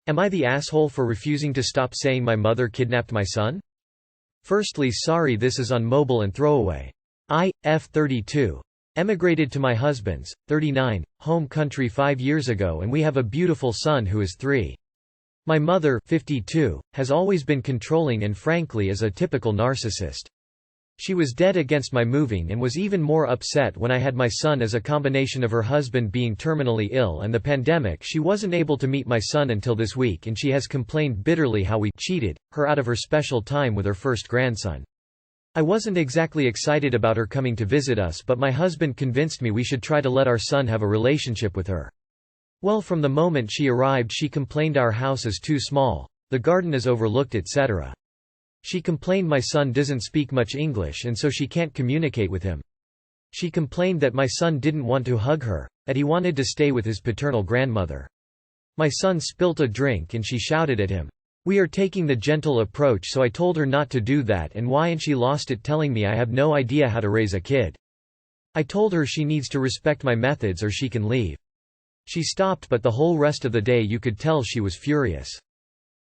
Am I the asshole for refusing to stop saying my mother kidnapped my son? Firstly, sorry, this is on mobile and throwaway. I, F32. Emigrated to my husband's, 39, home country 5 years ago and we have a beautiful son who is 3. My mother, 52, has always been controlling and frankly is a typical narcissist. She was dead against my moving and was even more upset when I had my son. As a combination of her husband being terminally ill and the pandemic, she wasn't able to meet my son until this week, and she has complained bitterly how we cheated her out of her special time with her first grandson. I wasn't exactly excited about her coming to visit us, but my husband convinced me we should try to let our son have a relationship with her. Well, from the moment she arrived she complained our house is too small, the garden is overlooked, etc. She complained my son doesn't speak much English and so she can't communicate with him. She complained that my son didn't want to hug her, that he wanted to stay with his paternal grandmother. My son spilt a drink and she shouted at him. We are taking the gentle approach, so I told her not to do that and why, and she lost it, telling me I have no idea how to raise a kid. I told her she needs to respect my methods or she can leave. She stopped, but the whole rest of the day you could tell she was furious.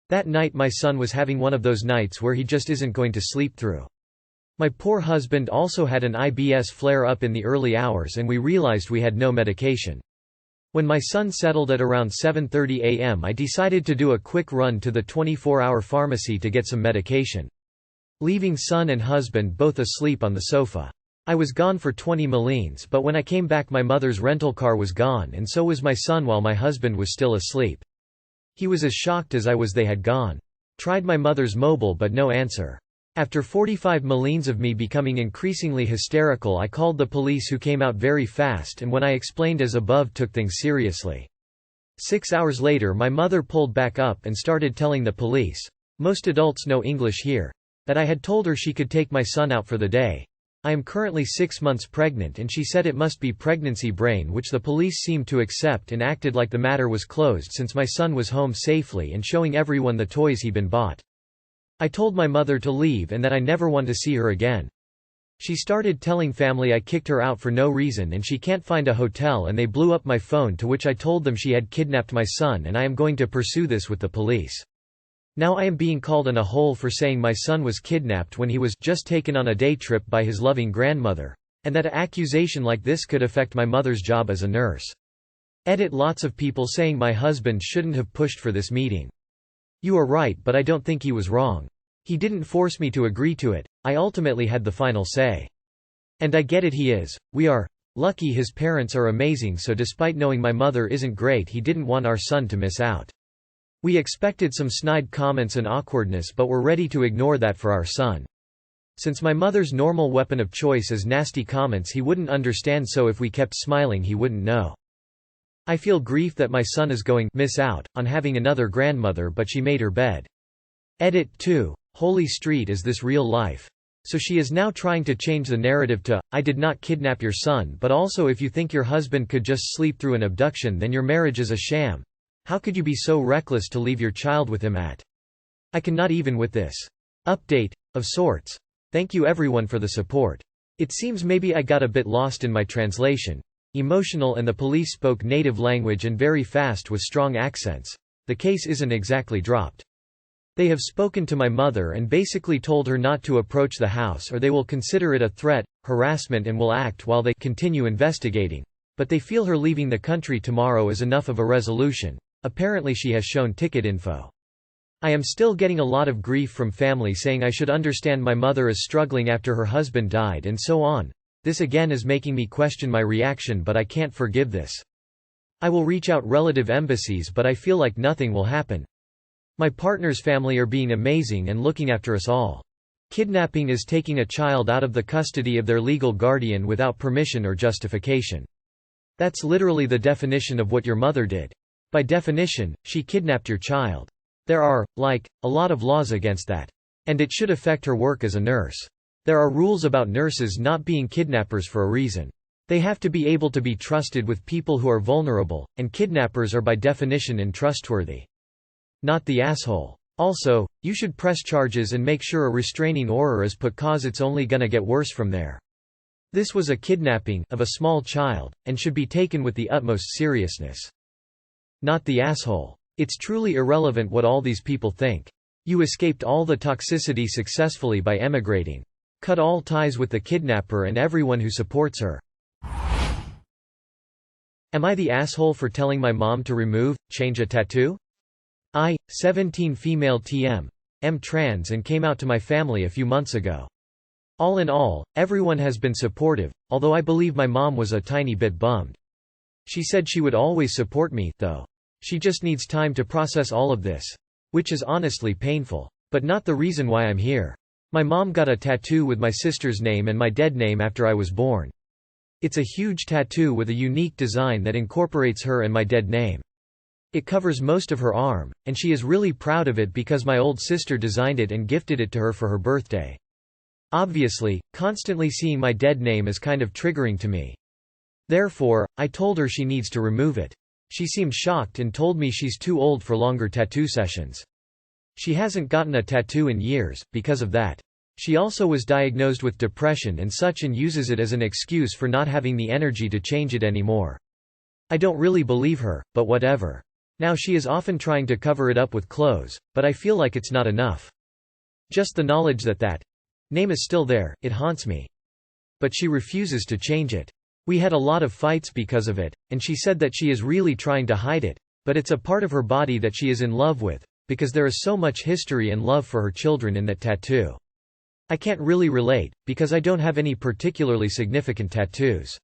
That night my son was having one of those nights where he just isn't going to sleep through. My poor husband also had an IBS flare-up in the early hours and we realized we had no medication. When my son settled at around 7:30 a.m. I decided to do a quick run to the 24-hour pharmacy to get some medication. Leaving son and husband both asleep on the sofa. I was gone for 20 milliones, but when I came back my mother's rental car was gone and so was my son while my husband was still asleep. He was as shocked as I was they had gone. Tried my mother's mobile but no answer. After 45 milliones of me becoming increasingly hysterical, I called the police, who came out very fast, and when I explained as above took things seriously. 6 hours later my mother pulled back up and started telling the police, most adults know English here, that I had told her she could take my son out for the day. I am currently 6 months pregnant, and she said it must be pregnancy brain, which the police seemed to accept and acted like the matter was closed since my son was home safely and showing everyone the toys he'd been bought. I told my mother to leave and that I never want to see her again. She started telling family I kicked her out for no reason and she can't find a hotel, and they blew up my phone, to which I told them she had kidnapped my son and I am going to pursue this with the police. Now I am being called in a hole for saying my son was kidnapped when he was just taken on a day trip by his loving grandmother, and that an accusation like this could affect my mother's job as a nurse. Edit. Lots of people saying my husband shouldn't have pushed for this meeting. You are right, but I don't think he was wrong. He didn't force me to agree to it, I ultimately had the final say. And I get it, he is. We are lucky his parents are amazing, so despite knowing my mother isn't great, he didn't want our son to miss out. We expected some snide comments and awkwardness, but were ready to ignore that for our son. Since my mother's normal weapon of choice is nasty comments, he wouldn't understand, so if we kept smiling he wouldn't know. I feel grief that my son is going miss out on having another grandmother, but she made her bed. Edit 2. Holy Street, is this real life? So she is now trying to change the narrative to, I did not kidnap your son, but also if you think your husband could just sleep through an abduction, then your marriage is a sham. How could you be so reckless to leave your child with him at? I cannot even with this update, of sorts. Thank you everyone for the support. It seems maybe I got a bit lost in my translation. Emotional, and the police spoke native language and very fast with strong accents. The case isn't exactly dropped. They have spoken to my mother and basically told her not to approach the house or they will consider it a threat, harassment, and will act while they continue investigating. But they feel her leaving the country tomorrow is enough of a resolution. Apparently she has shown ticket info. I am still getting a lot of grief from family saying I should understand my mother is struggling after her husband died and so on. This again is making me question my reaction, but I can't forgive this. I will reach out relative embassies, but I feel like nothing will happen. My partner's family are being amazing and looking after us all. Kidnapping is taking a child out of the custody of their legal guardian without permission or justification. That's literally the definition of what your mother did. By definition, she kidnapped your child. There are, a lot of laws against that. And it should affect her work as a nurse. There are rules about nurses not being kidnappers for a reason. They have to be able to be trusted with people who are vulnerable, and kidnappers are by definition untrustworthy. Not the asshole. Also, you should press charges and make sure a restraining order is put, cause it's only gonna get worse from there. This was a kidnapping of a small child, and should be taken with the utmost seriousness. Not the asshole. It's truly irrelevant what all these people think. You escaped all the toxicity successfully by emigrating. Cut all ties with the kidnapper and everyone who supports her. Am I the asshole for telling my mom to change a tattoo? 17 female TM. Am trans and came out to my family a few months ago. All in all, everyone has been supportive, although I believe my mom was a tiny bit bummed. She said she would always support me, though. She just needs time to process all of this. Which is honestly painful. But not the reason why I'm here. My mom got a tattoo with my sister's name and my dead name after I was born. It's a huge tattoo with a unique design that incorporates her and my dead name. It covers most of her arm, and she is really proud of it because my old sister designed it and gifted it to her for her birthday. Obviously, constantly seeing my dead name is kind of triggering to me. Therefore, I told her she needs to remove it. She seemed shocked and told me she's too old for longer tattoo sessions. She hasn't gotten a tattoo in years, because of that. She also was diagnosed with depression and such and uses it as an excuse for not having the energy to change it anymore. I don't really believe her, but whatever. Now she is often trying to cover it up with clothes, but I feel like it's not enough. Just the knowledge that name is still there, it haunts me. But she refuses to change it. We had a lot of fights because of it, and she said that she is really trying to hide it, but it's a part of her body that she is in love with, because there is so much history and love for her children in that tattoo. I can't really relate, because I don't have any particularly significant tattoos.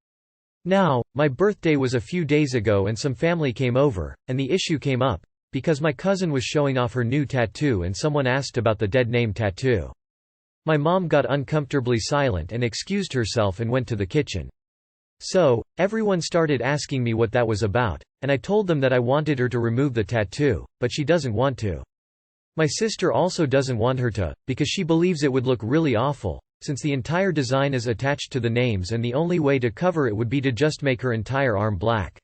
Now, my birthday was a few days ago and some family came over, and the issue came up, because my cousin was showing off her new tattoo and someone asked about the dead name tattoo. My mom got uncomfortably silent and excused herself and went to the kitchen. So, everyone started asking me what that was about, and I told them that I wanted her to remove the tattoo, but she doesn't want to. My sister also doesn't want her to, because she believes it would look really awful, since the entire design is attached to the names and the only way to cover it would be to just make her entire arm black.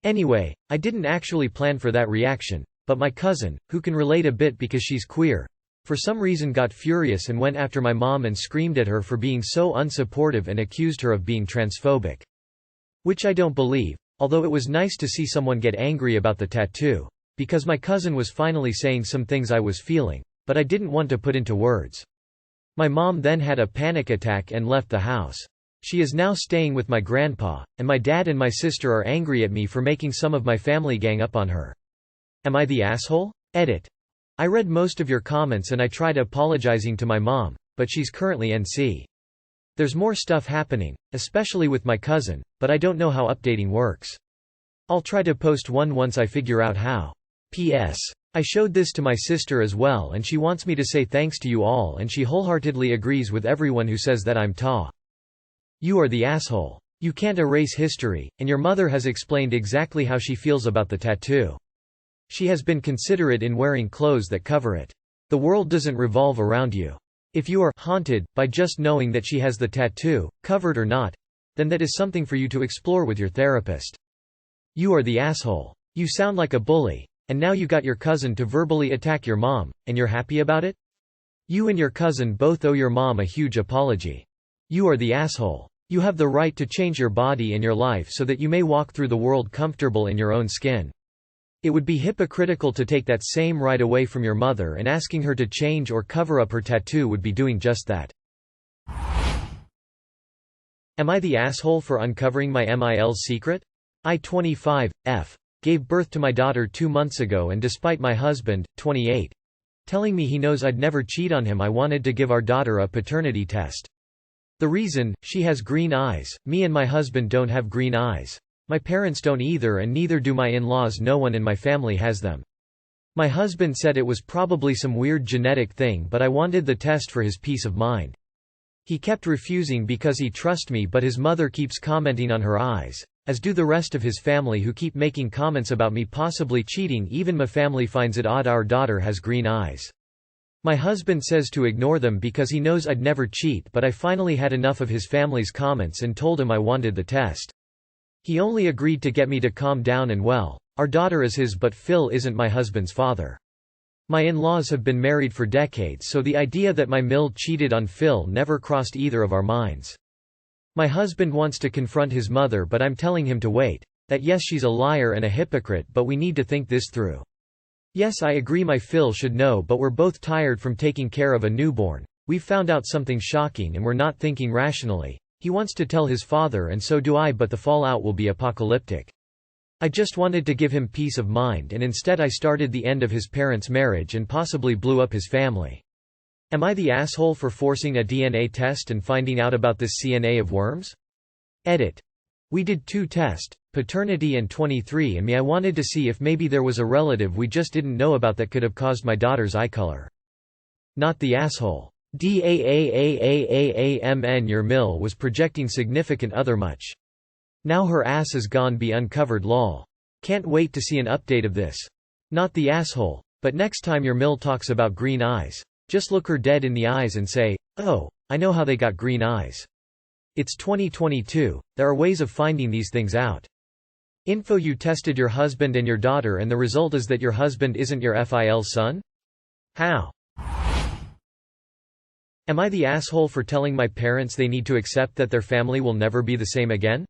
Anyway, I didn't actually plan for that reaction, but my cousin, who can relate a bit because she's queer, for some reason got furious and went after my mom and screamed at her for being so unsupportive and accused her of being transphobic. Which I don't believe, although it was nice to see someone get angry about the tattoo, because my cousin was finally saying some things I was feeling, but I didn't want to put into words. My mom then had a panic attack and left the house. She is now staying with my grandpa, and my dad and my sister are angry at me for making some of my family gang up on her. Am I the asshole? Edit. I read most of your comments and I tried apologizing to my mom, but she's currently NC. There's more stuff happening, especially with my cousin, but I don't know how updating works. I'll try to post one once I figure out how. P.S. I showed this to my sister as well and she wants me to say thanks to you all and she wholeheartedly agrees with everyone who says that I'm ta. You are the asshole. You can't erase history, and your mother has explained exactly how she feels about the tattoo. She has been considerate in wearing clothes that cover it. The world doesn't revolve around you. If you are haunted by just knowing that she has the tattoo, covered or not, then that is something for you to explore with your therapist. You are the asshole. You sound like a bully, and now you got your cousin to verbally attack your mom, and you're happy about it? You and your cousin both owe your mom a huge apology. You are the asshole. You have the right to change your body and your life so that you may walk through the world comfortable in your own skin. It would be hypocritical to take that same right away from your mother, and asking her to change or cover up her tattoo would be doing just that. Am I the asshole for uncovering my MIL's secret? I 25, F. Gave birth to my daughter 2 months ago, and despite my husband, 28, telling me he knows I'd never cheat on him, I wanted to give our daughter a paternity test. The reason: she has green eyes, me and my husband don't have green eyes. My parents don't either, and neither do my in-laws. No one in my family has them. My husband said it was probably some weird genetic thing, but I wanted the test for his peace of mind. He kept refusing because he trusts me, but his mother keeps commenting on her eyes, as do the rest of his family, who keep making comments about me possibly cheating. Even my family finds it odd our daughter has green eyes. My husband says to ignore them because he knows I'd never cheat, but I finally had enough of his family's comments and told him I wanted the test. He only agreed to get me to calm down, and well, our daughter is his, but Phil isn't my husband's father. My in-laws have been married for decades, so the idea that my MIL cheated on Phil never crossed either of our minds. My husband wants to confront his mother, but I'm telling him to wait. That yes, she's a liar and a hypocrite, but we need to think this through. Yes, I agree my Phil should know, but we're both tired from taking care of a newborn. We've found out something shocking and we're not thinking rationally. He wants to tell his father and so do I, but the fallout will be apocalyptic. I just wanted to give him peace of mind and instead I started the end of his parents' marriage and possibly blew up his family. Am I the asshole for forcing a DNA test and finding out about this CNA of worms? Edit. We did 2 tests, paternity and 23andMe. I wanted to see if maybe there was a relative we just didn't know about that could have caused my daughter's eye color. Not the asshole. DAAAAAMN. Your mill was projecting significant other much. Now her ass is gone, be uncovered lol. Can't wait to see an update of this. Not the asshole. But next time your mill talks about green eyes, just look her dead in the eyes and say, oh, I know how they got green eyes. It's 2022, there are ways of finding these things out. Info. You tested your husband and your daughter and the result is that your husband isn't your FIL's son? How? Am I the asshole for telling my parents they need to accept that their family will never be the same again?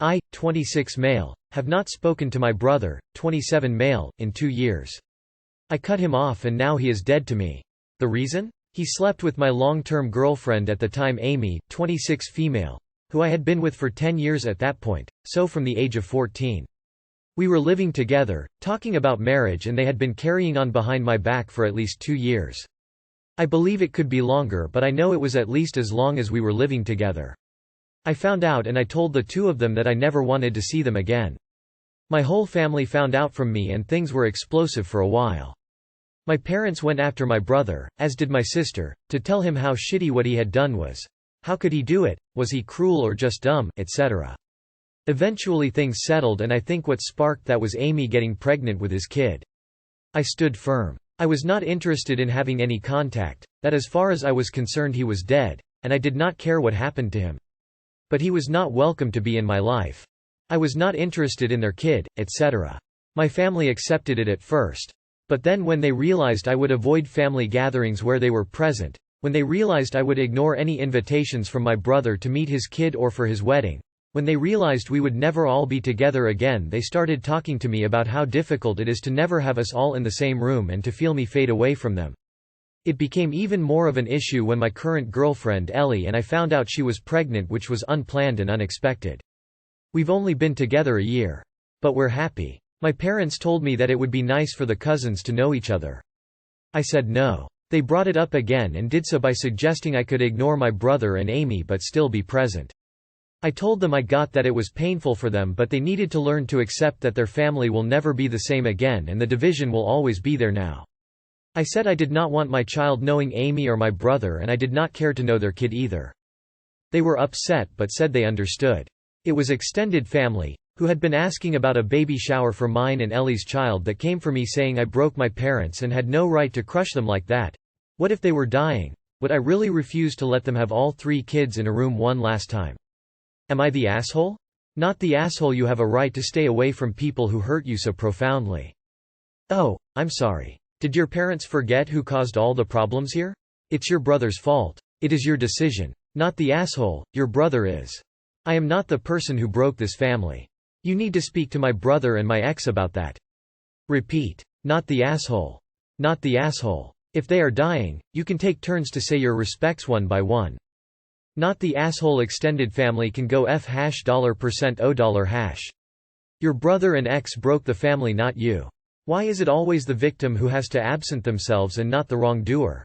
I, 26 male, have not spoken to my brother, 27 male, in 2 years. I cut him off and now he is dead to me. The reason? He slept with my long-term girlfriend at the time, Amy, 26 female, who I had been with for 10 years at that point, so from the age of 14. We were living together, talking about marriage, and they had been carrying on behind my back for at least 2 years. I believe it could be longer, but I know it was at least as long as we were living together. I found out and I told the 2 of them that I never wanted to see them again. My whole family found out from me and things were explosive for a while. My parents went after my brother, as did my sister, to tell him how shitty what he had done was. How could he do it, was he cruel or just dumb, etc. Eventually things settled and I think what sparked that was Amy getting pregnant with his kid. I stood firm. I was not interested in having any contact, that as far as I was concerned he was dead, and I did not care what happened to him. But he was not welcome to be in my life. I was not interested in their kid, etc. My family accepted it at first. But then when they realized I would avoid family gatherings where they were present, when they realized I would ignore any invitations from my brother to meet his kid or for his wedding, when they realized we would never all be together again, they started talking to me about how difficult it is to never have us all in the same room and to feel me fade away from them. It became even more of an issue when my current girlfriend Ellie and I found out she was pregnant, which was unplanned and unexpected. We've only been together a year. But we're happy. My parents told me that it would be nice for the cousins to know each other. I said no. They brought it up again and did so by suggesting I could ignore my brother and Amy but still be present. I told them I got that it was painful for them, but they needed to learn to accept that their family will never be the same again and the division will always be there now. I said I did not want my child knowing Amy or my brother and I did not care to know their kid either. They were upset but said they understood. It was extended family, who had been asking about a baby shower for mine and Ellie's child, that came for me saying I broke my parents and had no right to crush them like that. What if they were dying? Would I really refuse to let them have all 3 kids in a room one last time? Am I the asshole? Not the asshole. You have a right to stay away from people who hurt you so profoundly. Oh, I'm sorry. Did your parents forget who caused all the problems here? It's your brother's fault. It is your decision. Not the asshole, your brother is. I am not the person who broke this family. You need to speak to my brother and my ex about that. Repeat. Not the asshole. Not the asshole. If they are dying, you can take turns to say your respects one by one. Not the asshole. Extended family can go $%O$. Your brother and ex broke the family, not you. Why is it always the victim who has to absent themselves and not the wrongdoer?